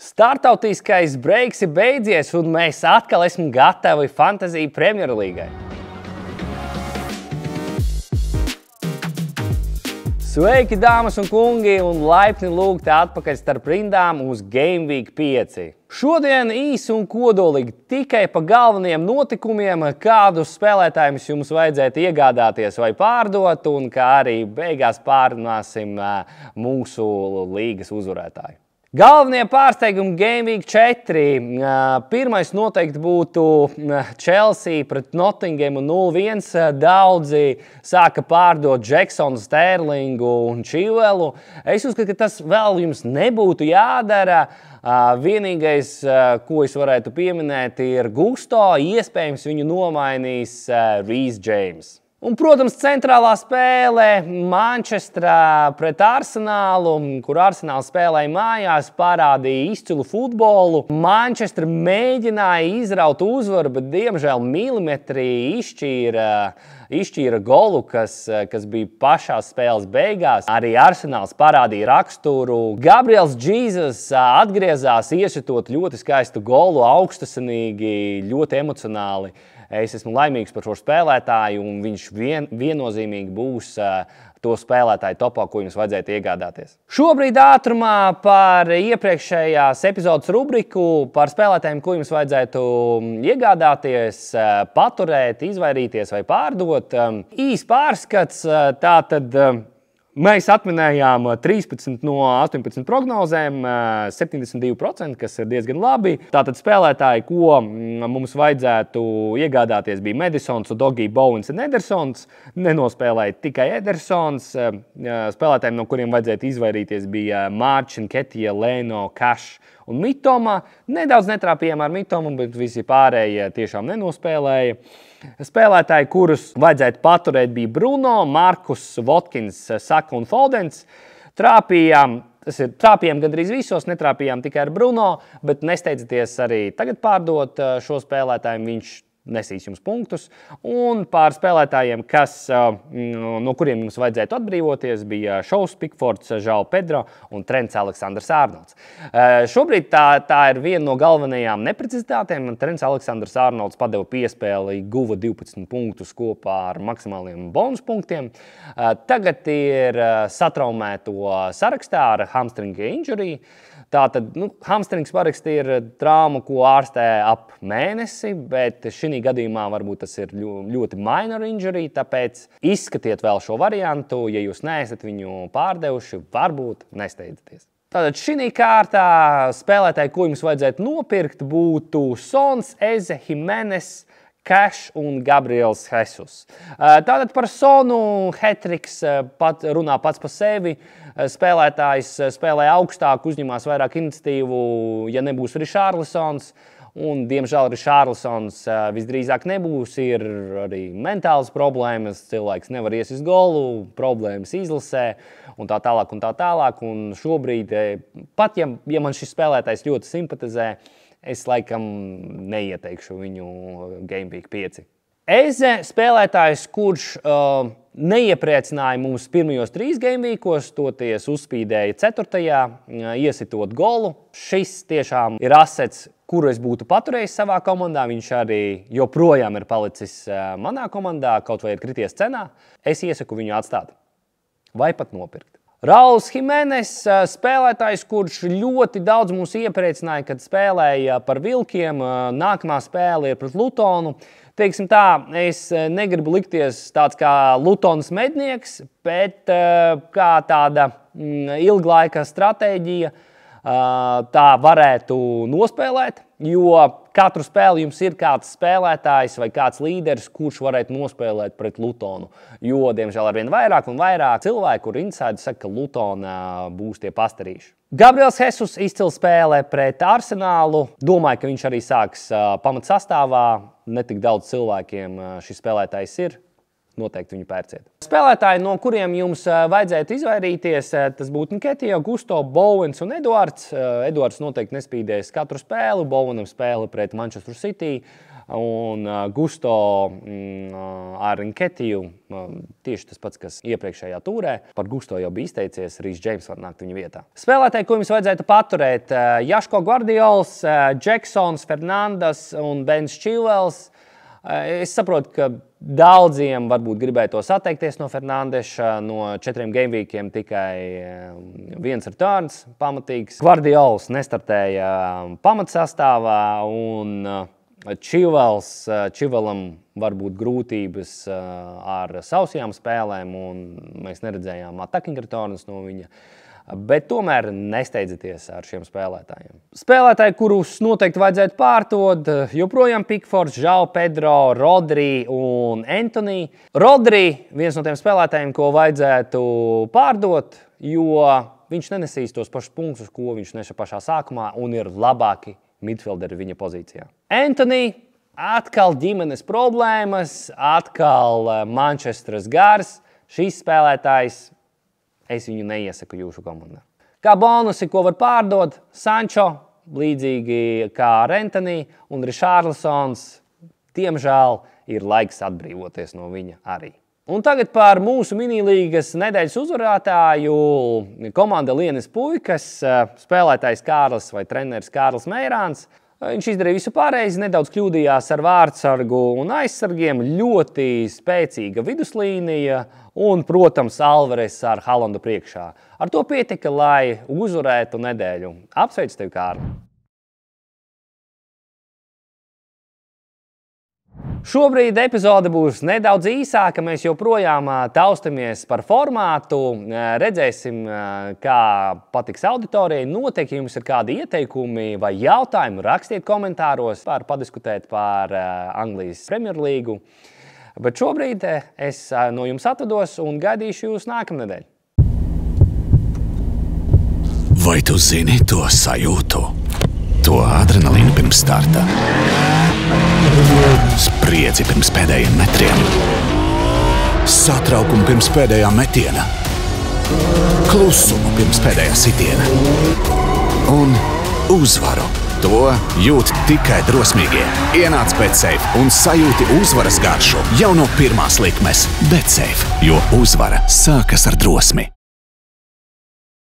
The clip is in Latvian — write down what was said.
Startautiskais breiks ir beidzies, un mēs atkal esam gatavi Fantasy Premjerlīgai. Sveiki, dāmas un kungi, un laipni lūgti atpakaļ starp rindām uz Game Week 5. Šodien īsi un kodolīgi tikai pa galvenajiem notikumiem, kādus spēlētājus jums vajadzētu iegādāties vai pārdot, un kā arī beigās pārunāsim mūsu līgas uzvarētāju. Galvenie pārsteigumi Game Week 4. Pirmais noteikti būtu Chelsea pret Nottinghamu 0-1. Daudzi sāka pārdot Jacksonu, Sterlingu un Chilwellu. Es uzskatu, ka tas vēl jums nebūtu jādara. Vienīgais, ko es varētu pieminēt, ir Gusto. Iespējams, viņu nomainīs Reece James. Un, protams, centrālā spēle Manchesterā pret Arsenālu, kur Arsenāls spēlēja mājās, parādīja izcilu futbolu. Manchester mēģināja izraut uzvaru, bet, diemžēl, milimetri izšķīra golu, kas bija pašās spēles beigās. Arī Arsenāls parādīja raksturu. Gabriels Jesus atgriezās, iesitot ļoti skaistu golu, augstasinīgi, ļoti emocionāli. Es esmu laimīgs par šo spēlētāju, un viņš viennozīmīgi būs to spēlētāju topā, ko jums vajadzētu iegādāties. Šobrīd ātrumā par iepriekšējās epizodes rubriku, par spēlētājiem, ko jums vajadzētu iegādāties, paturēt, izvairīties vai pārdot. Īs pārskats, tātad mēs atminējām 13 no 18 prognozēm, 72%, kas ir diezgan labi. Tātad spēlētāji, ko mums vajadzētu iegādāties, bija Madisons, Udogi, Bowens un Edersons. Nenospēlēja tikai Edersons. Spēlētājiem, no kuriem vajadzētu izvairīties, bija Marčin, Ketija, Leno, Cash un Mitoma. Nedaudz netrāpījām ar Mitomu, bet visi pārējie tiešām nenospēlēja. Spēlētāji, kurus vajadzētu paturēt, bija Bruno, Markus, Watkins, Saka un Fodens. Trāpījām gandrīz visos, netrāpījām tikai ar Bruno, bet nesteidzieties arī tagad pārdot šo spēlētāju, viņš nesīs jums punktus. Un pār spēlētājiem, no kuriem jums vajadzētu atbrīvoties, bija Šovs, Pikfords, Žao Pedro un Trents Aleksandrs-Arnolds. Šobrīd tā ir viena no galvenajām neprecizitātēm. Trents Aleksandrs-Arnolds padeva piespēli, guva 12 punktus kopā ar maksimāliem bonus punktiem. Tagad ir satraumēto sarakstā ar hamstringa injury. Tātad, hamstrings paraksti ir trauma, ko ārstē ap mēnesi, bet šī gadījumā varbūt tas ir ļoti minor injury, tāpēc izskatiet vēl šo variantu. Ja jūs neesat viņu pārdevuši, varbūt nesteidzieties. Tātad šī kārtā spēlētāji, ko jums vajadzētu nopirkt, būtu Sons, Eze, Jimenez, Cash un Gabriels Jesus. Tātad par Sonu hat-tricks runā pats par sevi. Spēlētājs spēlē augstāk, uzņemās vairāk iniciatīvu, ja nebūs Richarlisons. Un, diemžēl, Richarlisons visdrīzāk nebūs. Ir arī mentālas problēmas, cilvēks nevar iesist golu, problēmas izlasē un tā tālāk un tā tālāk. Un šobrīd, pat ja man šis spēlētājs ļoti simpatizē, es laikam neieteikšu viņu Game Week 5. Eze spēlētājs, kurš neiepriecināja mums pirmajos 3 Game Weekos, toties uzspīdēja 4. iesitot golu. Šis tiešām ir asets, kuru es būtu paturējis savā komandā. Viņš arī joprojām ir palicis manā komandā, kaut vai ir krities cenā. Es iesaku viņu atstāt vai pat nopirkt. Rauls Jimenez, spēlētājs, kurš ļoti daudz mūs iepriecināja, kad spēlēja par Vilkiem. Nākamā spēle ir pret Lutonu. Teiksim tā, es negribu likties tāds kā Lutonas mednieks, bet kā tāda ilglaika stratēģija tā varētu nospēlēt, jo katru spēli jums ir kāds spēlētājs vai kāds līderis, kurš varētu nospēlēt pret Lutonu. Jo, diemžēl, arvien vairāk un vairāk cilvēku, kur inside saka, ka Lutona būs tie pastarīši. Gabriels Jesus izcila spēle pret Arsenālu. Domāju, ka viņš arī sāks pamatsastāvā. Netik daudz cilvēkiem šis spēlētājs ir. Noteikti viņu pērciet. Spēlētāji, no kuriem jums vajadzētu izvairīties, tas būtu Nketiah, Gusto, Bowens un Eduards. Eduards noteikti nespīdēs katru spēli. Bowenam spēle pret Manchester City. un Gusto ar Nketiju. Tieši tas pats, kas iepriekšējā tūrē. Par Gusto jau bija izteicies, Rhys James var nākt viņa vietā. Spēlētāji, ko jums vajadzētu paturēt, Jaško Gvardiols, Džeksons, Fernandes un Bens Chilwells. Es saprotu, ka daudziem varbūt gribētos atteikties no Fernandeša. No 4 gameweekiem tikai viens returns pamatīgs. Gvardiols nestartēja pamatsastāvā un Chilwellam varbūt grūtības ar sausajām spēlēm un mēs neredzējām attacking returns no viņa. Bet tomēr nesteidzieties ar šiem spēlētājiem. Spēlētāji, kurus noteikti vajadzētu pārdot, joprojām Pickfords, João Pedro, Rodri un Antony. Rodri viens no tiem spēlētājiem, ko vajadzētu pārdot, jo viņš nenesīs tos pašus punktus, ko viņš nesa pašā sākumā un ir labāki midfielderi viņa pozīcijā. Antony, atkal ģimenes problēmas, atkal Manchesteras gars. Šīs spēlētājs es viņu neiesaku jūsu komandā. Kā bonusi, ko var pārdot, Sancho, līdzīgi kā ar Antony un Richarlisons, diemžēl ir laiks atbrīvoties no viņa arī. Un tagad par mūsu minilīgas nedēļas uzvarētāju komanda Lienes Puikas, spēlētājs Kārlis vai treneris Kārlis Meirāns. Viņš izdarīja visu pareizi, nedaudz kļūdījās ar vārdsargu un aizsargiem, ļoti spēcīga viduslīnija un, protams, Alvarez ar Haalandu priekšā. Ar to pietika, lai uzvarētu nedēļu. Apsveicu tevi, Kārli! Šobrīd epizode būs nedaudz īsāka. Mēs joprojām taustamies par formātu. Redzēsim, kā patiks auditorijai. Noteikti, ja jums ir kādi ieteikumi vai jautājumi, rakstiet komentāros par padiskutēt par Anglijas Premjerlīgu. Bet šobrīd es no jums atvados un gaidīšu jūs nākamnedēļ. Vai tu zini to sajūtu? To adrenalīnu pirms starta? Spriedzi pirms pēdējiem metriem, satraukumu pirms pēdējā metiena, klusumu pirms pēdējā sitiena un uzvaru. To jūt tikai drosmīgie. Ienāc BetSafe un sajūti uzvaras garšu jau no pirmās likmes. BetSafe, jo uzvara sākas ar drosmi.